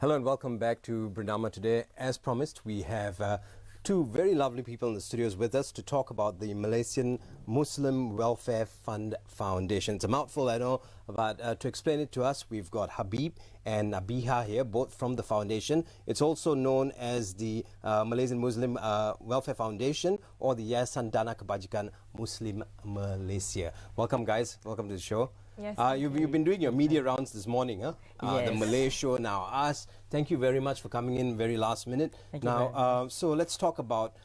Hello and welcome back to Bernama. Today, as promised, we have two very lovely people in the studios with us to talk about the Malaysian Muslim Welfare Fund Foundation. It's a mouthful, I know, but to explain it to us, we've got Habib and Nabihah here, both from the foundation. It's also known as the Malaysian Muslim Welfare Foundation or the Yayasan Dana Kebajikan Muslim Malaysia. Welcome, guys. Welcome to the show. Yes, you've been doing your media rounds this morning, huh? Yes. The Malay show, now us. Thank you very much for coming in very last minute. Thank now, so let's talk about,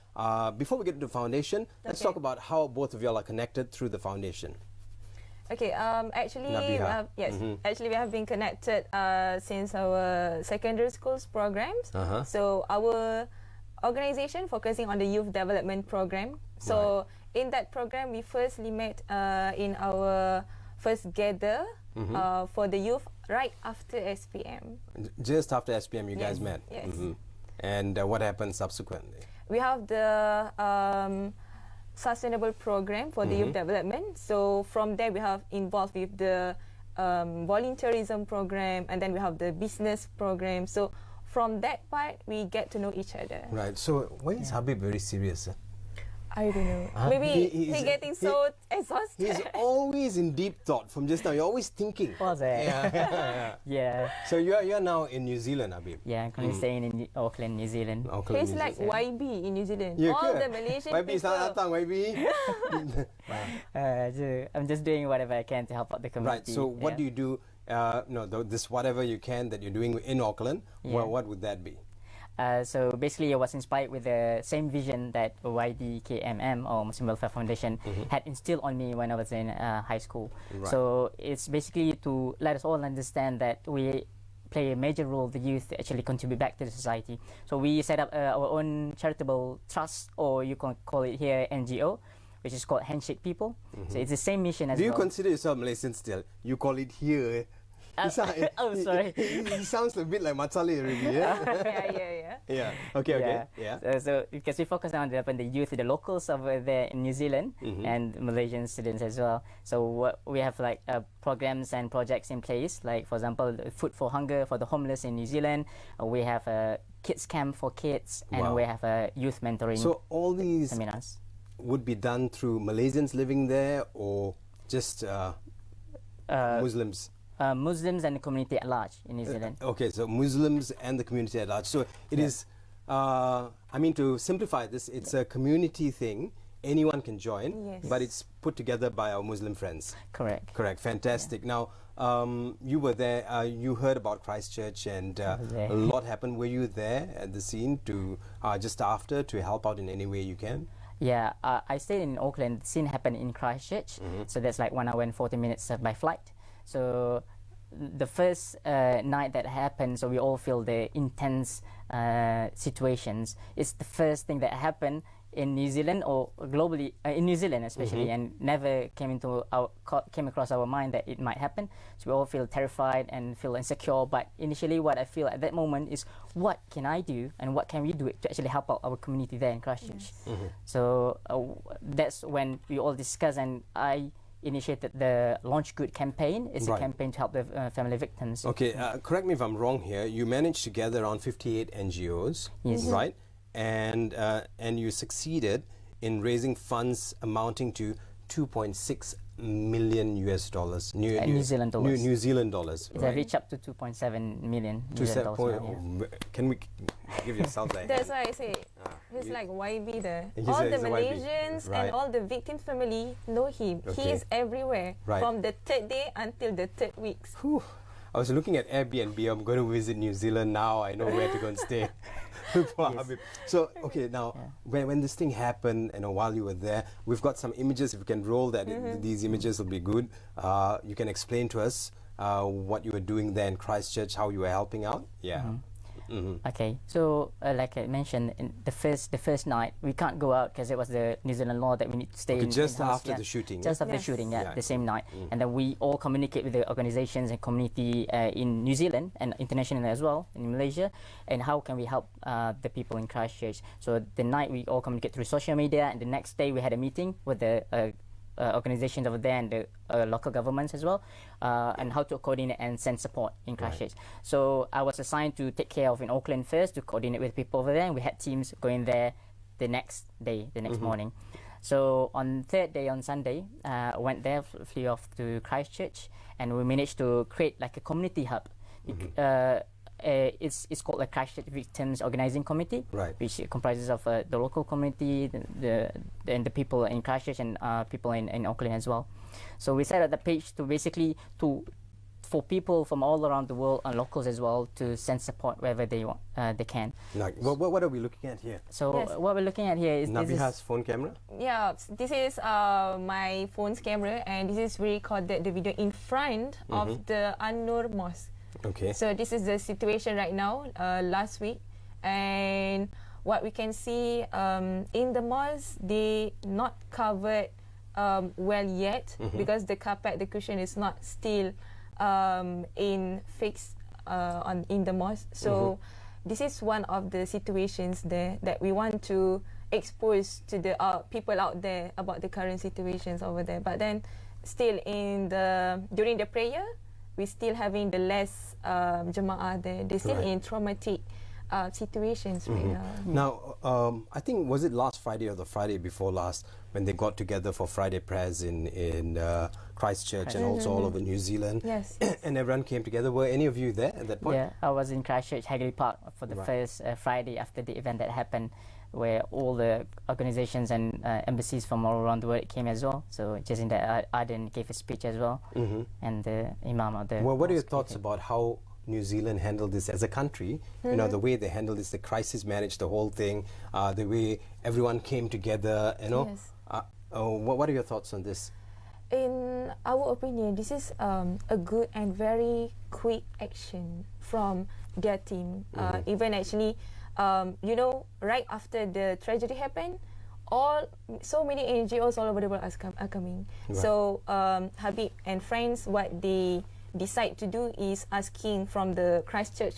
before we get into the foundation, let's talk about how both of y'all are connected through the foundation. Okay, actually, actually we have been connected since our secondary school's programs. So our organization focusing on the youth development program. So in that program, we firstly met in our first gather for the youth right after SPM. Just after SPM, you guys met. Yes. And what happened subsequently? We have the sustainable program for the youth development. So from there, we have involved with the volunteerism program, and then we have the business program. So from that part, we get to know each other. Right. So why is Habib very serious? I don't know. Maybe he's getting so exhausted. He's always in deep thought from just now. You're always thinking. Was it? Yeah. So you're now in New Zealand, Habib. Yeah, I'm currently staying in Auckland, New Zealand. He's like YB in New Zealand. All the Malaysian YB people. datang, YB. I'm just doing whatever I can to help out the community. Right. So what do you do? This whatever you can that you're doing in Auckland. What would that be? So basically, I was inspired with the same vision that YDKMM or Muslim Welfare Foundation had instilled on me when I was in high school. Right. So it's basically to let us all understand that we play a major role, the youth, to actually contribute back to the society. So we set up our own charitable trust, or you can call it here NGO, which is called Handshake People. So it's the same mission as well. Do you consider yourself Malaysian still? You call it here. Sorry. He sounds a bit like Matsali already, yeah? Yeah. Okay. So because we focus on the youth, the locals over there in New Zealand, and Malaysian students as well. So we have like programs and projects in place, like for example, Food for Hunger for the homeless in New Zealand. We have a kids camp for kids, and we have a youth mentoring. So all these seminars would be done through Malaysians living there, or just Muslims? Muslims and the community at large in New Zealand. Okay, so Muslims and the community at large. So it is, I mean, to simplify this, it's a community thing. Anyone can join, but it's put together by our Muslim friends. Correct. Fantastic. Now, you were there, you heard about Christchurch, and a lot happened. Were you there at the scene to just after to help out in any way you can? Yeah, I stayed in Auckland. The scene happened in Christchurch, so that's like 1 hour and 40 minutes by flight. So the first night that happened, so we all feel the intense situations. It's the first thing that happened in New Zealand or globally, in New Zealand especially, and never came across our mind that it might happen. So we all feel terrified and feel insecure. But initially, what I feel at that moment is, what can I do and what can we do to actually help out our community there in Christchurch? So that's when we all discussed, and I initiated the Launch Good campaign. It's a campaign to help the family victims. Okay, correct me if I'm wrong here. You managed to gather around 58 NGOs, right? And you succeeded in raising funds amounting to 2.6 million US dollars. New Zealand dollars. It's reached up to 2.7 million US dollars. Can we give yourself that? That's why I say he's like YB there. All the Malaysians and all the victims' family know him. He is everywhere from the third day until the third weeks. I was looking at Airbnb. I'm going to visit New Zealand now. I know where to go and stay. So, okay, now, when this thing happened, while you were there, we've got some images. If you can roll that, these images will be good. You can explain to us what you were doing there in Christchurch, how you were helping out. Okay, so like I mentioned, in the first night we can't go out because it was the New Zealand law that we need to stay in just in-house, after the shooting. Just after the shooting, the same night, and then we all communicate with the organizations and community in New Zealand and internationally as well in Malaysia, and how can we help the people in Christchurch. So the night we all communicate through social media, and the next day we had a meeting with the organizations over there and the local governments as well, and how to coordinate and send support in Christchurch. So I was assigned to take care of in Auckland first, to coordinate with people over there, and we had teams going there the next day, the next morning. So on third day, on Sunday, I went there, flew off to Christchurch, and we managed to create like a community hub. It's called the Christchurch Victims Organising Committee, which comprises of the local community, and the people in Christchurch, and people in Auckland as well. So we set up the page to basically for people from all around the world and locals as well to send support wherever they want, they can. Like, what are we looking at here? So what we're looking at here is Nabihah's phone camera. Yeah, this is my phone's camera, and this is we recorded the video in front of the An-Nur Mosque. Okay. So this is the situation right now, last week, and what we can see in the mosque, they not covered well yet because the carpet, the cushion is not still in fixed in the mosque. So this is one of the situations there that we want to expose to the people out there about the current situations over there. But then still during the prayer, we're still having the less Jamaah there. They're still in traumatic situations right now. Now, I think, was it last Friday or the Friday before last when they got together for Friday prayers in Christchurch and also all over New Zealand? Yes. And everyone came together. Were any of you there at that point? Yeah, I was in Christchurch, Hagley Park for the first Friday after the event that happened, where all the organizations and embassies from all around the world came as well. So Jacinda Ardern gave a speech as well, and the Imam of the Well, what are your thoughts about how New Zealand handled this as a country? You know, the way they handled this, the crisis managed the whole thing, the way everyone came together, you know. Yes. What are your thoughts on this? In our opinion, this is a good and very quick action from their team. Even actually, you know, right after the tragedy happened, so many NGOs all over the world are coming. Right. So Habib and friends, what they decide to do is asking from the Christchurch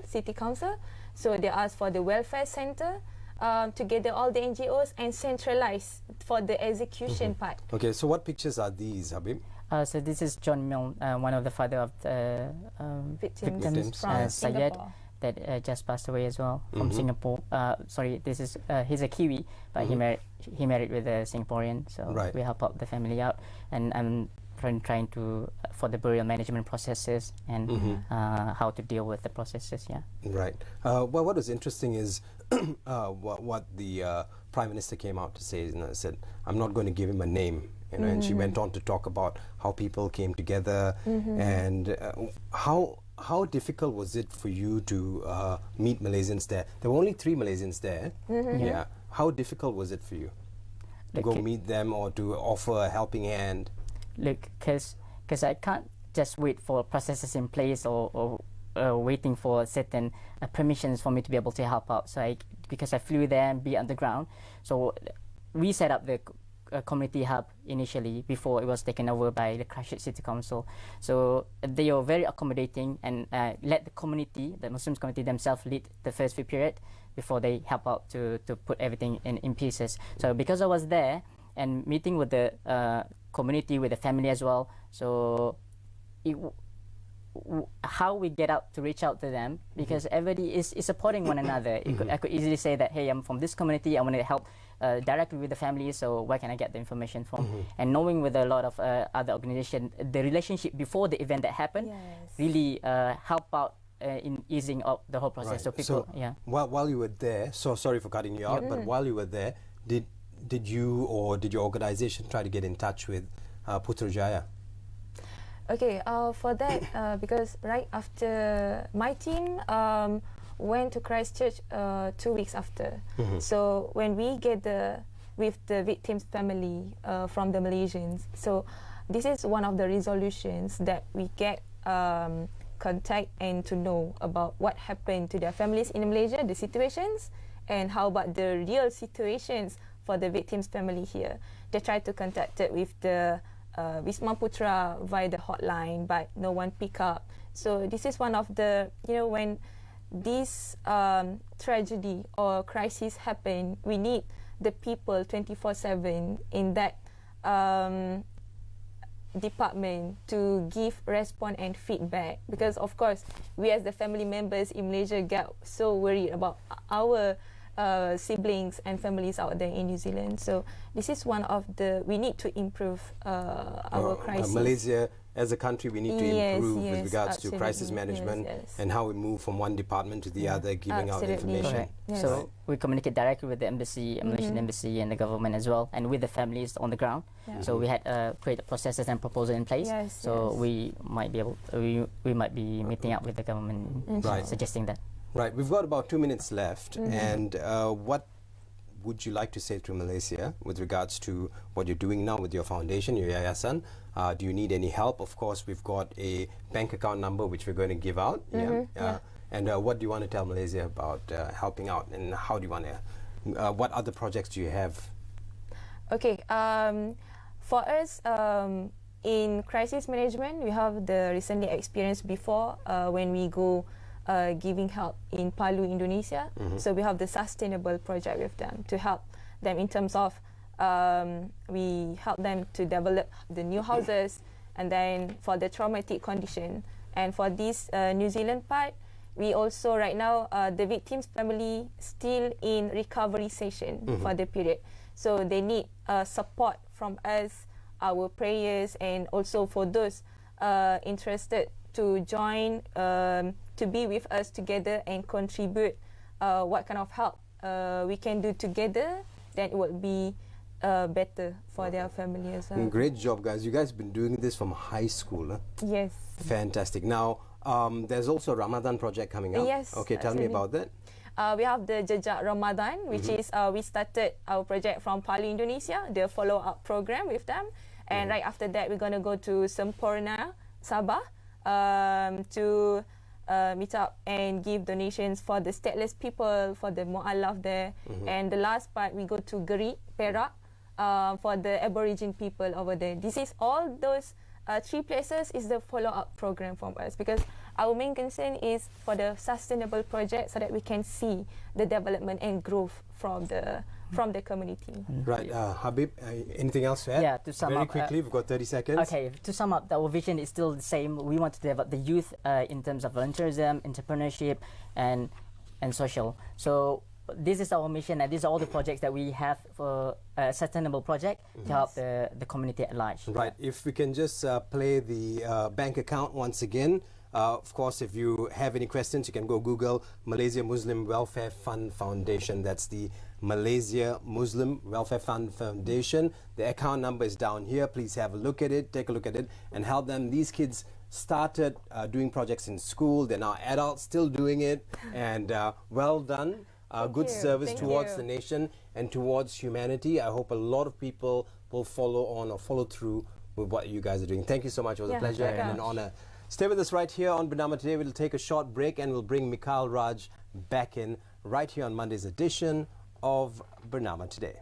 City Council. So they ask for the welfare center to gather all the NGOs and centralize for the execution part. Okay, so what pictures are these, Habib? So this is John Milne, one of the father of the victims from Syed, Singapore, that just passed away as well from Singapore. Sorry, this is he's a Kiwi, but he married with a Singaporean. So we help out the family out, and I'm trying to for the burial management processes and how to deal with the processes. Yeah. Right. Well, what was interesting is what the Prime Minister came out to say. You know, said, "I'm not going to give him a name." You know, and she went on to talk about how people came together and how difficult was it for you to meet Malaysians there? There were only 3 Malaysians there. Yeah. How difficult was it for you to go meet them or to offer a helping hand? Look, because I can't just wait for processes in place or waiting for certain permissions for me to be able to help out. So because I flew there and be underground, so we set up the community hub initially before it was taken over by the Christchurch City Council. So they were very accommodating and let the community, the Muslim community themselves, lead the first few period before they help out to put everything in pieces. So because I was there and meeting with the community, with the family as well, so how we get out to reach out to them, because everybody is supporting one another. I could easily say that, hey, I'm from this community, I want to help directly with the family, so where can I get the information from? And knowing with a lot of other organizations, the relationship before the event that happened really help out in easing up the whole process. Right. So people, while you were there, so sorry for cutting you out, but while you were there, did you or did your organization try to get in touch with Putrajaya? Okay, for that, because right after my team went to Christchurch 2 weeks after. So when we get with the victims' family from the Malaysians, so this is one of the resolutions that we get contact and to know about what happened to their families in Malaysia, the situations, and how about the real situations for the victims' family here. They tried to contact it with the Wisma Putra via the hotline, but no one pick up. So this is one of the, when this tragedy or crisis happen, we need the people 24/7 in that department to give response and feedback, because of course we as the family members in Malaysia get so worried about our siblings and families out there in New Zealand. So this is one of the, we need to improve our crisis. Malaysia as a country, we need to improve with regards to absolutely. crisis management and how we move from one department to the other, giving out information. Yes. So we communicate directly with the embassy, Malaysian embassy, and the government as well, and with the families on the ground. So we had created processes and proposals in place. So we might be able, we might be meeting up with the government, suggesting that. Right, we've got about 2 minutes left, and what would you like to say to Malaysia with regards to what you're doing now with your foundation, your yayasan? Do you need any help? Of course, we've got a bank account number which we're going to give out. And what do you want to tell Malaysia about helping out, and how do you want to, what other projects do you have? Okay, for us, in crisis management, we have the recently experienced before when we go giving help in Palu, Indonesia. So we have the sustainable project with them to help them in terms of we help them to develop the new houses, and then for the traumatic condition. And for this New Zealand part, we also right now the victims' family still in recovery session for the period. So they need support from us, our prayers, and also for those interested to join, to be with us together and contribute what kind of help we can do together, then it would be better for their family as well. Great job, guys. You guys have been doing this from high school. Huh? Yes. Fantastic. Now, there's also a Ramadan project coming up. Yes. Okay, tell me about that. We have the Jejak Ramadan, which is we started our project from Palu, Indonesia, the follow-up program with them. And right after that, we're going to go to Sempurna, Sabah, to meet up and give donations for the stateless people, for the Mu'alaf there. And the last part, we go to Gerik, Perak, for the Aborigine people over there. This is all those 3 places is the follow-up program from us, because our main concern is for the sustainable project so that we can see the development and growth from the community. Right, Habib, anything else to add? Yeah, to sum Very up, quickly, we've got 30 seconds. Okay, to sum up, our vision is still the same. We want to develop the youth in terms of volunteerism, entrepreneurship, and social. So this is our mission, and these are all the projects that we have for a sustainable project to help the community at large. Right, if we can just play the bank account once again. Of course, if you have any questions, you can go Google Malaysia Muslim Welfare Fund Foundation. That's the Malaysia Muslim Welfare Fund Foundation. The account number is down here. Please have a look at it, take a look at it, and help them. These kids started doing projects in school. They're now adults, still doing it, and well done. Good service towards the nation and towards humanity. I hope a lot of people will follow on or follow through with what you guys are doing. Thank you so much. It was a pleasure and an honor. Stay with us right here on Bernama today. We'll take a short break and we'll bring Mikhail Raj back in right here on Monday's edition of Bernama Today.